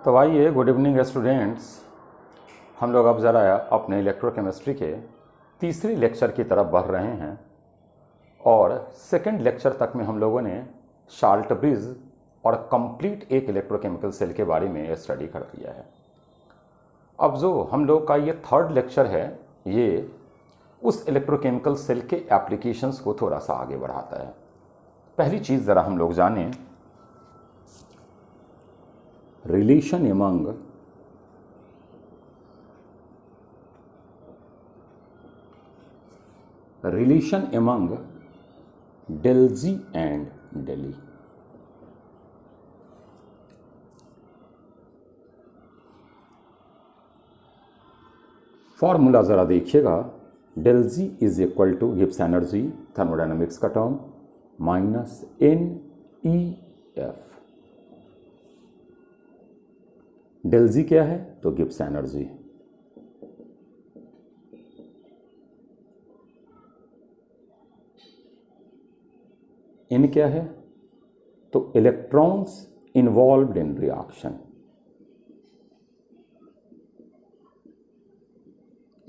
तो आइए, good evening students. हम लोग अब ज़रा अपने इलेक्ट्रोकेमिस्ट्री के तीसरे लेक्चर की तरफ बढ़ रहे हैं और सेकंड लेक्चर तक में हम लोगों ने शाल्ट ब्रिज और कंप्लीट एक इलेक्ट्रोकेमिकल सेल के बारे में स्टडी कर दिया है। अब जो हम लोग का ये थर्ड लेक्चर है, ये उस इलेक्ट्रोकेमिकल सेल के एप्लीकेशंस को थोड़ा सा आगे बढ़ाता है। पहली चीज़ ज़रा हम लोग जानें, relation among delgy and delhi। Formula ज़रा देखिएगा, del G is equal to Gibbs energy, thermodynamics का टर्म, माइनस NEF। डेल्जी क्या है तो गिब्स एनर्जी, N क्या है तो electrons involved in reaction.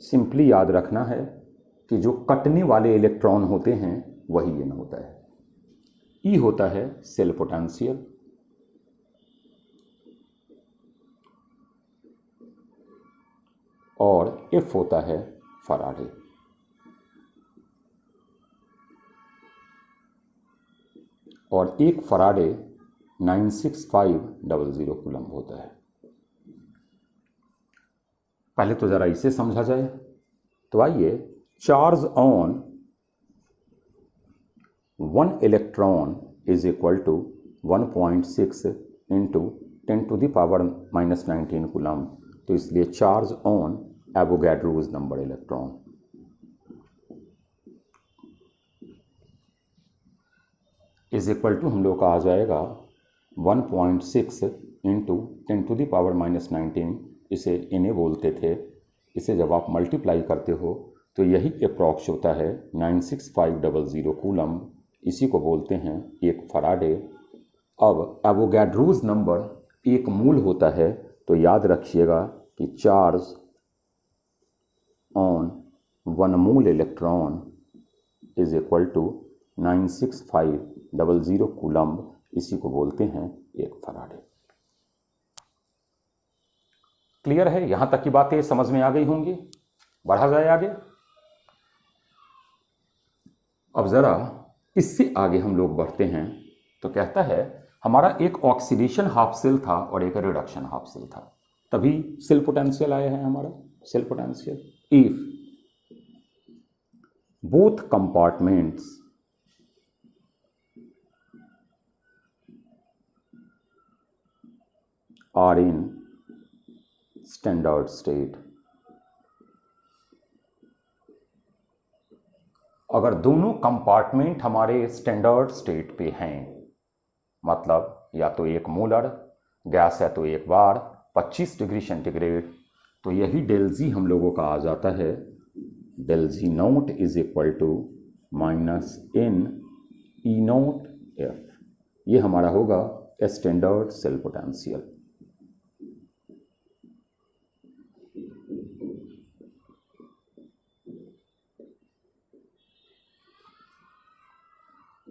Simply याद रखना है कि जो कटने वाले इलेक्ट्रॉन होते हैं वही N होता है। E होता है सेल पोटेंशियल, और F होता है फराडे। और एक फराडे 96500 कूलम्ब होता है। पहले तो ज़रा इसे समझा जाए। तो आइए, charge on 1 electron is equal to 1.6 into 10⁻⁻19 coulomb. तो इसलिए charge on Avogadro's number electron is equal to हम लोग का आ जाएगा 1.6 इंटू 10⁻⁻19। इसे इन्हें बोलते थे। इसे जब आप मल्टीप्लाई करते हो तो यही अप्रॉक्स होता है 96500 कूलम्ब। इसी को बोलते हैं एक फराडे। अब एवोगैड्रोज नंबर एक मूल होता है, तो याद रखिएगा कि चार्ज ऑन 1 मूल electron is equal to 96500 coulomb. इसी को बोलते हैं एक फराडे। क्लियर है? यहां तक की बातें समझ में आ गई होंगी। बढ़ा जाए आगे। अब जरा इससे आगे हम लोग बढ़ते हैं। तो कहता है हमारा एक ऑक्सीडेशन हाफ सेल था और एक रिडक्शन हाफ सेल था, तभी सेल पोटेंशियल आया है हमारा। Cell potential, if both compartments are in standard state. अगर दोनों कंपार्टमेंट हमारे स्टैंडर्ड स्टेट पे हैं, मतलब या तो एक मोलर गैस है तो एक बार 25 डिग्री सेंटीग्रेड, तो यही डेल्जी हम लोगों का आ जाता है। Del G not is equal to -NE0F। ये हमारा होगा स्टैंडर्ड सेल पोटेंशियल।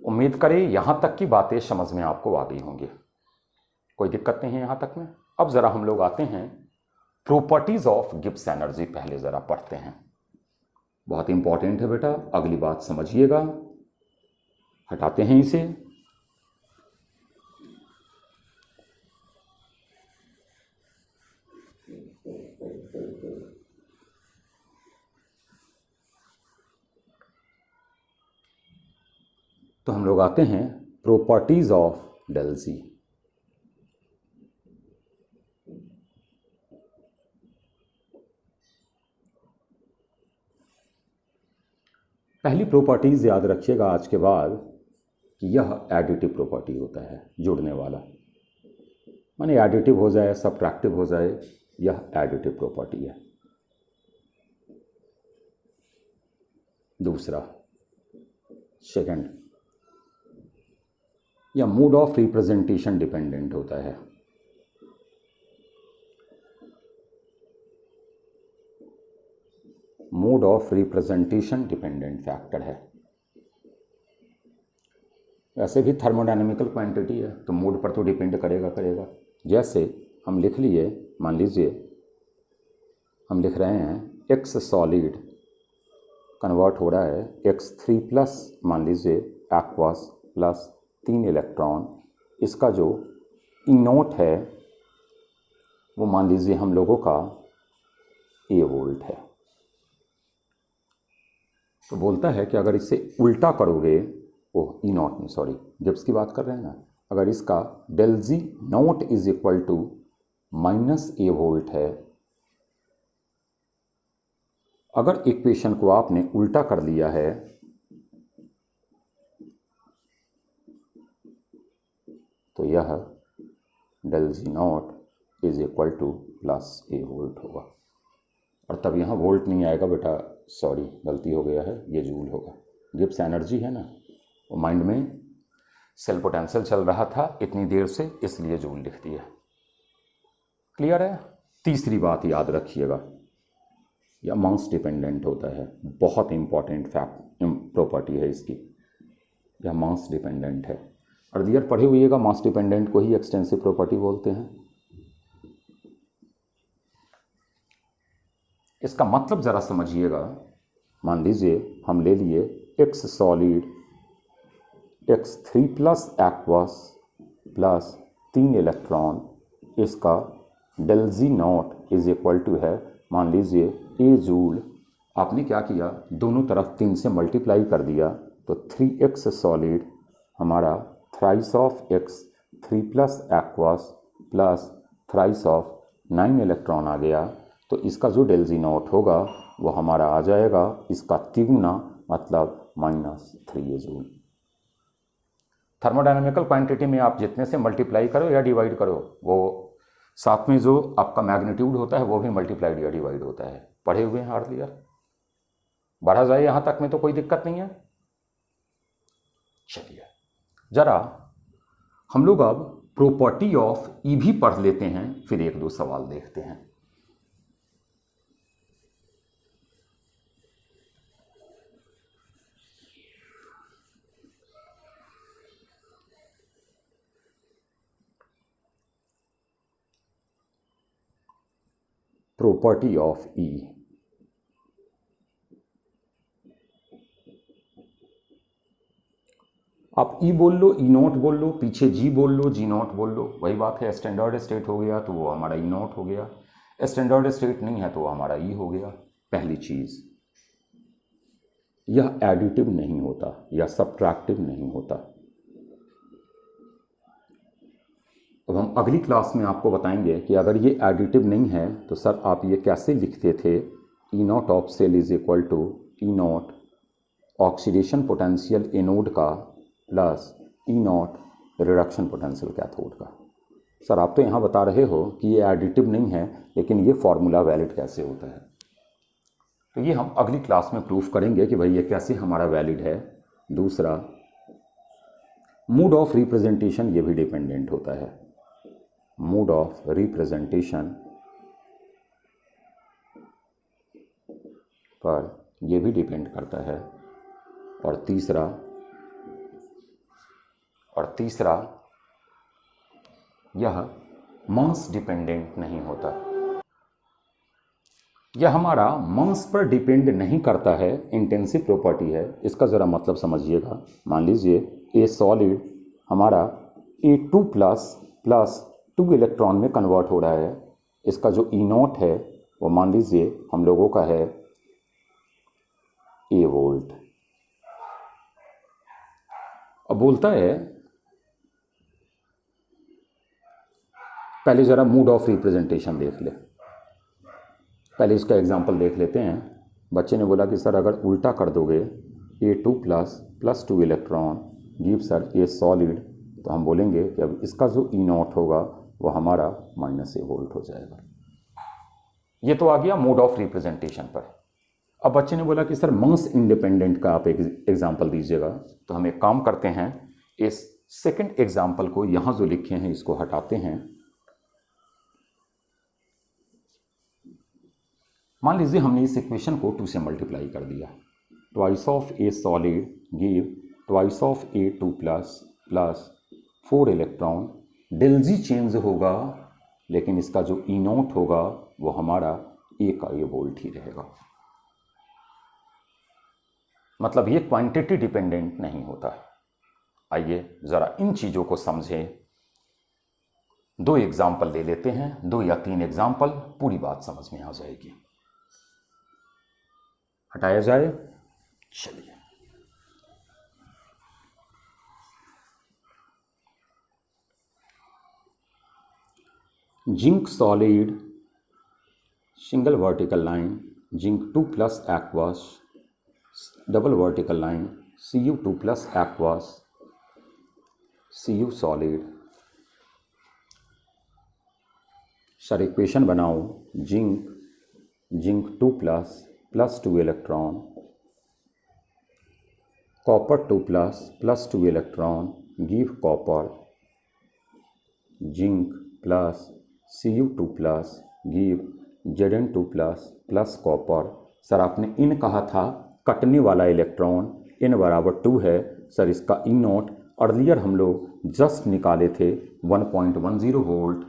उम्मीद करें यहां तक की बातें समझ में आपको आ गई होंगी। कोई दिक्कत नहीं है यहां तक में। अब जरा हम लोग आते हैं प्रॉपर्टीज ऑफ गिब्स एनर्जी। पहले जरा पढ़ते हैं, बहुत इंपॉर्टेंट है बेटा, अगली बात समझिएगा। हटाते हैं इसे। तो हम लोग आते हैं प्रॉपर्टीज ऑफ डेल्जी। पहली प्रॉपर्टीज याद रखिएगा आज के बाद कि यह एडिटिव प्रॉपर्टी होता है, जुड़ने वाला, माने एडिटिव हो जाए, सब्ट्रैक्टिव हो जाए, यह एडिटिव प्रॉपर्टी है। दूसरा, सेकंड, या मोड ऑफ रिप्रेजेंटेशन डिपेंडेंट होता है। Mode of representation dependent factor है। वैसे भी थर्मोडायनेमिकल क्वांटिटी है तो मोड पर तो डिपेंड करेगा। जैसे हम लिख लिए, मान लीजिए हम लिख रहे हैं एक्स सॉलिड कन्वर्ट हो रहा है X3 प्लस, मान लीजिए एक्वस प्लस 3 इलेक्ट्रॉन। इसका जो ई नोट है वो मान लीजिए हम लोगों का ए वोल्ट है। तो बोलता है कि अगर इसे उल्टा करोगे, ई नॉट में, सॉरी गिब्स की बात कर रहे हैं ना, अगर इसका del G not is equal to minus a volt है, अगर इक्वेशन को आपने उल्टा कर लिया है तो यह del G not is equal to plus a volt होगा। और तब यहाँ वोल्ट नहीं आएगा बेटा, सॉरी गलती हो गया है, ये जूल होगा। गिब्स एनर्जी है ना, वो माइंड में सेल पोटेंशियल चल रहा था इतनी देर से, इसलिए जूल लिख दिया। क्लियर है। तीसरी बात याद रखिएगा, यह मास डिपेंडेंट होता है, बहुत इंपॉर्टेंट प्रॉपर्टी है इसकी, यह मास डिपेंडेंट है। अर्लियर पढ़े हुएगा, मास डिपेंडेंट को ही एक्सटेंसिव प्रॉपर्टी बोलते हैं। इसका मतलब जरा समझिएगा। मान लीजिए हम ले लिए X solid X3 plus aqueous plus 3 electron, इसका del G not is equal to है मान लीजिए ए जूल। आपने क्या किया, दोनों तरफ 3 से मल्टीप्लाई कर दिया तो 3x सॉलिड हमारा thrice of x 3 plus aqueous plus thrice of 9 electron आ गया। तो इसका जो डेल जी नॉट होगा वो हमारा आ जाएगा इसका तिगुना, मतलब -3 जूल। थर्मोडायनेमिकल क्वांटिटी में आप जितने से मल्टीप्लाई करो या डिवाइड करो, वो साथ में जो आपका मैग्नीट्यूड होता है वो भी मल्टीप्लाइड या डिवाइड होता है। पढ़े हुए हैं अर्लियर, बढ़ा जाए यहाँ तक में तो कोई दिक्कत नहीं है। चलिए जरा हम लोग अब प्रॉपर्टी ऑफ ई भी पढ़ लेते हैं, फिर एक दो सवाल देखते हैं। प्रॉपर्टी ऑफ ई, आप ई बोल लो, ई नोट बोल लो, पीछे जी बोल लो, जी नोट बोल लो, वही बात है। स्टैंडर्ड स्टेट हो गया तो वो हमारा ई नोट हो गया, स्टैंडर्ड स्टेट नहीं है तो वो हमारा ई हो गया। पहली चीज, यह एडिटिव नहीं होता या सब्ट्रैक्टिव नहीं होता। अब हम अगली क्लास में आपको बताएंगे कि अगर ये एडिटिव नहीं है तो सर आप ये कैसे लिखते थे, E not of cell is equal to E not oxidation potential anode का plus E not reduction potential cathode का। सर आप तो यहाँ बता रहे हो कि ये एडिटिव नहीं है, लेकिन ये फॉर्मूला वैलिड कैसे होता है? तो ये हम अगली क्लास में प्रूफ करेंगे कि भाई ये कैसे हमारा वैलिड है। दूसरा, मूड ऑफ रिप्रेजेंटेशन, ये भी डिपेंडेंट होता है। मूड ऑफ रिप्रेजेंटेशन पर ये भी डिपेंड करता है। और तीसरा यह मास डिपेंडेंट नहीं होता। यह हमारा मास पर डिपेंड नहीं करता है, इंटेंसिव प्रॉपर्टी है। इसका ज़रा मतलब समझिएगा। मान लीजिए ए सॉलिड हमारा A2 प्लस 2 इलेक्ट्रॉन में कन्वर्ट हो रहा है। इसका जो ई नॉट है वो मान लीजिए हम लोगों का है ए वोल्ट। अब बोलता है, पहले ज़रा मूड ऑफ रिप्रेजेंटेशन देख ले। पहले इसका एग्जांपल देख लेते हैं। बच्चे ने बोला कि सर अगर उल्टा कर दोगे A2 plus 2 electron give sir ए सॉलिड, तो हम बोलेंगे कि अब इसका जो ई नॉट होगा वो हमारा -A वोल्ट हो जाएगा। ये तो आ गया मोड ऑफ रिप्रेजेंटेशन पर। अब बच्चे ने बोला कि सर मास इंडिपेंडेंट का आप एक एग्जाम्पल दीजिएगा। तो हम एक काम करते हैं, इस सेकंड एग्जाम्पल को यहाँ जो लिखे हैं इसको हटाते हैं। मान लीजिए हमने इस इक्वेशन को 2 से मल्टीप्लाई कर दिया, twice of a solid give twice of a 2 plus plus 4 electron. Del G change होगा लेकिन इसका जो ई नॉट होगा वो हमारा ए का ये वोल्ट ही रहेगा। मतलब ये क्वांटिटी डिपेंडेंट नहीं होता। आइए ज़रा इन चीज़ों को समझें। 2 एग्जाम्पल ले लेते हैं, 2 या 3 एग्जाम्पल, पूरी बात समझ में आ जाएगी। हटाया जाए, चलिए। Zinc solid single vertical line, zinc 2 plus aqueous double vertical line, Cu2 plus aqueous Cu solid. Sir equation बनाओ, zinc 2 plus 2 electron, copper 2 plus 2 electron give copper, zinc plus Cu2 plus give Zn2 plus copper. Sir आपने इन कहा था, कटने वाला electron n बराबर 2 है। Sir इसका ई नॉट अर्लियर हम लोग जस्ट निकाले थे 1.10 वोल्ट।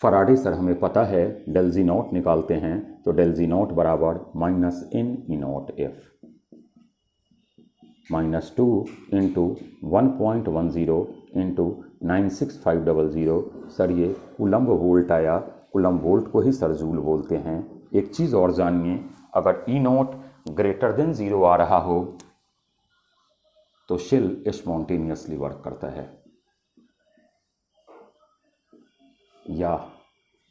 फराडे सर हमें पता है डेल जी नॉट निकालते हैं, तो डेल जी नॉट बराबर -n E not F, -2 into 1.10 into 96500। Sir ये कूलम्ब वोल्ट आया। कूलम्ब वोल्ट को ही सर जूल बोलते हैं। एक चीज़ और जानिए, अगर ई नॉट ग्रेटर देन 0 आ रहा हो तो शेल स्पॉन्टेनियसली वर्क करता है, या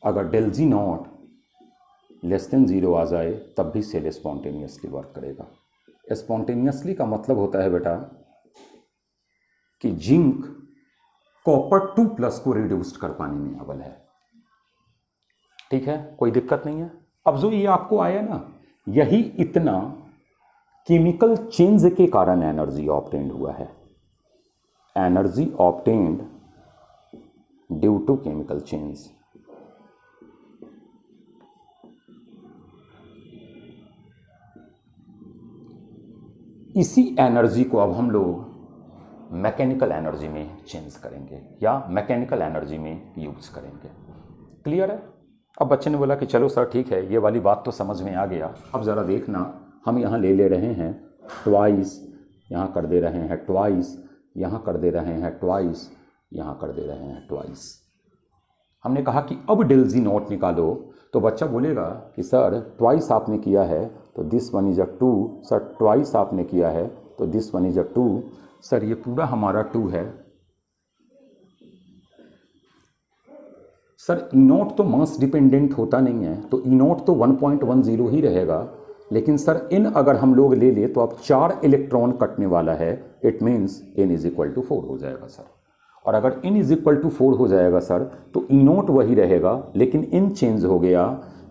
अगर del G naught less than 0 आ जाए तब भी सेल स्पॉन्टेनियसली वर्क करेगा। स्पॉन्टेनियसली का मतलब होता है बेटा कि जिंक कॉपर 2 प्लस को रिड्यूस्ड कर पाने में अव्वल है। ठीक है, कोई दिक्कत नहीं है। अब जो ये आपको आया ना, यही इतना केमिकल चेंज के कारण एनर्जी ऑब्टेन्ड हुआ है। Energy obtained due to chemical change. इसी एनर्जी को अब हम लोग मैकेनिकल एनर्जी में चेंज करेंगे या मैकेनिकल एनर्जी में यूज करेंगे। क्लियर है? अब बच्चे ने बोला कि चलो सर ठीक है, ये वाली बात तो समझ में आ गया। अब ज़रा देखना, हम यहाँ ले रहे हैं ट्वाइस, यहाँ कर दे रहे हैं ट्वाइस, यहाँ कर दे रहे हैं ट्वाइस, यहाँ कर दे रहे हैं ट्वाइस। हमने कहा कि अब डेल जी नॉट निकालो, तो बच्चा बोलेगा कि सर ट्वाइस आपने किया है तो this one is a 2। Sir twice आपने किया है तो this one is a 2। Sir ये पूरा हमारा 2 है। सर ई नॉट तो मास डिपेंडेंट होता नहीं है, तो ई नॉट तो 1.10 ही रहेगा। लेकिन सर इन अगर हम लोग ले ले तो अब 4 इलेक्ट्रॉन कटने वाला है, it means n is equal to 4 हो जाएगा सर। और अगर n इज इक्वल टू 4 हो जाएगा सर तो ई नॉट वही रहेगा लेकिन n चेंज हो गया।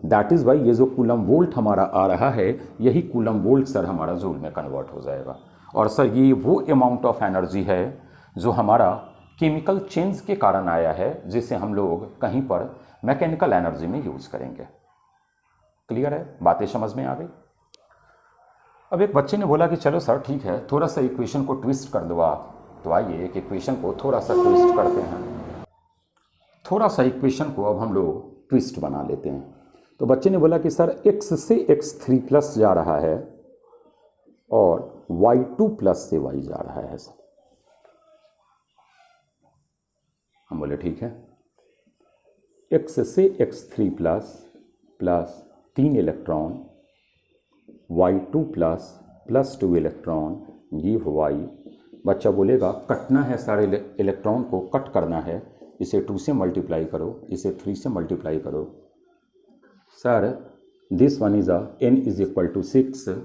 दैट इज़ वाई ये जो कूलम वोल्ट हमारा आ रहा है, यही कूलम वोल्ट सर हमारा जूल में कन्वर्ट हो जाएगा। और सर ये वो अमाउंट ऑफ एनर्जी है जो हमारा केमिकल चेंज के कारण आया है, जिसे हम लोग कहीं पर मैकेनिकल एनर्जी में यूज करेंगे। क्लियर है? बातें समझ में आ गई? अब एक बच्चे ने बोला कि चलो सर ठीक है, थोड़ा सा इक्वेशन को ट्विस्ट कर दो आप। तो आइए एक इक्वेशन को थोड़ा सा ट्विस्ट करते हैं। थोड़ा सा इक्वेशन को अब हम लोग ट्विस्ट बना लेते हैं। तो बच्चे ने बोला कि सर x से x3 प्लस जा रहा है और y2 प्लस से y जा रहा है सर। हम बोले ठीक है, x से x3 plus plus 3 electron, y2 plus plus 2 electron give y। बच्चा बोलेगा कटना है, सारे इलेक्ट्रॉन को कट करना है, इसे 2 से मल्टीप्लाई करो, इसे 3 से मल्टीप्लाई करो। Sir this one is n is equal to 6।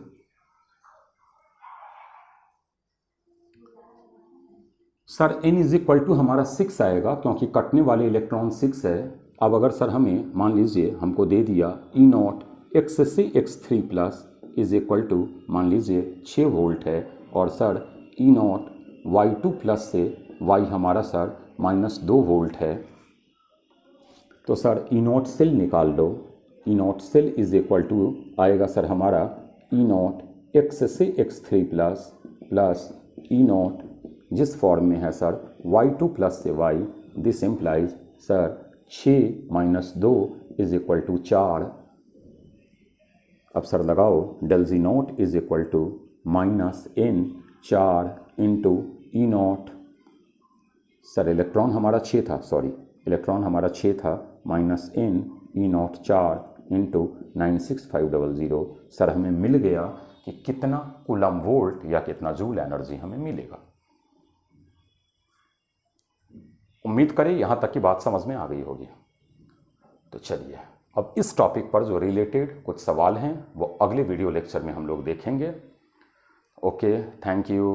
Sir n is equal to हमारा 6 आएगा क्योंकि कटने वाले इलेक्ट्रॉन 6 है। अब अगर सर हमें मान लीजिए हमको दे दिया ई नॉट x से x3 plus is equal to मान लीजिए 6 वोल्ट है, और sir E not y2 plus से y हमारा सर -2 वोल्ट है। तो सर ई नॉट सेल निकाल दो, E not cell is equal to आएगा सर हमारा ई नॉट एक्स से x3 प्लस ई नॉट जिस फॉर्म में है सर y2 प्लस से y, this implies sir 6 minus 2 is equal to 4। अब सर लगाओ del G not is equal to minus n 4 into E not, sir electron हमारा 6 था, sorry electron हमारा 6 था, minus n E not 4 into 96500। Sir हमें मिल गया कि कितना कूलम वोल्ट या कितना जूल एनर्जी हमें मिलेगा। उम्मीद करें यहाँ तक की बात समझ में आ गई होगी। तो चलिए अब इस टॉपिक पर जो रिलेटेड कुछ सवाल हैं वो अगले वीडियो लेक्चर में हम लोग देखेंगे। Okay, thank you.